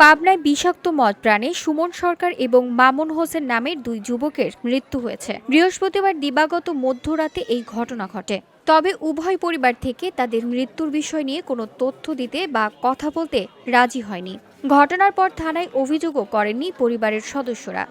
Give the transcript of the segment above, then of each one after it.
পাবনায় বিষাক্ত মদ প্রাণে সুমন সরকার এবং মামুন হোসেন নামের দুই যুবকের মৃত্যু হয়েছে। বৃহস্পতিবার দিবাগত মধ্যরাতে এই ঘটনা ঘটে। তবে উভয় পরিবার থেকে তাদের মৃত্যুর বিষয় নিয়ে কোনো তথ্য দিতে বা কথা বলতে রাজি হয়নি। ঘটনার পর থানায় অভিযোগও করেননি পরিবারের সদস্যরা।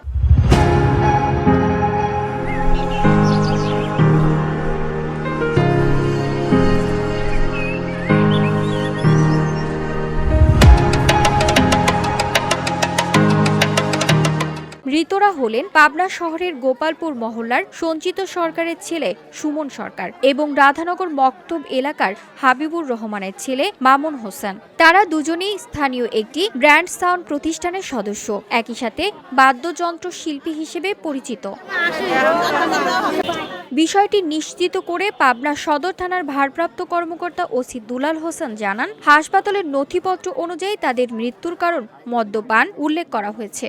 মৃতরা হলেন পাবনা শহরের গোপালপুর মহল্লার সঞ্চিত সরকারের ছেলে সুমন সরকার এবং রাধানগর মক্তব এলাকার হাবিবুর রহমানের ছেলে মামুন হোসেন। তারা দুজনেই স্থানীয় একটি ব্র্যান্ড সাউন্ড প্রতিষ্ঠানের সদস্য, একই সাথে বাদ্যযন্ত্র শিল্পী হিসেবে পরিচিত। বিষয়টি নিশ্চিত করে পাবনা সদর থানার ভারপ্রাপ্ত কর্মকর্তা ওসি দুলাল হোসেন জানান, হাসপাতালের নথিপত্র অনুযায়ী তাদের মৃত্যুর কারণ মদ্যপান উল্লেখ করা হয়েছে।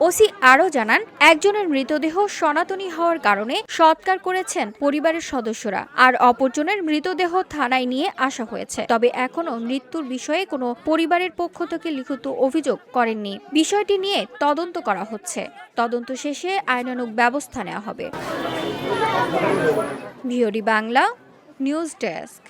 ওসি আরও জানান, একজনের মৃতদেহ সনাতনী হওয়ার কারণে সৎকার করেছেন পরিবারের সদস্যরা, আর অপরজনের মৃতদেহ থানায় নিয়ে আসা হয়েছে। তবে এখনো মৃত্যুর বিষয়ে কোনো পরিবারের পক্ষ থেকে লিখিত অভিযোগ করেননি। বিষয়টি নিয়ে তদন্ত করা হচ্ছে। তদন্ত শেষে আইনানুগ ব্যবস্থা নেওয়া হবে। VOD Bangla news desk.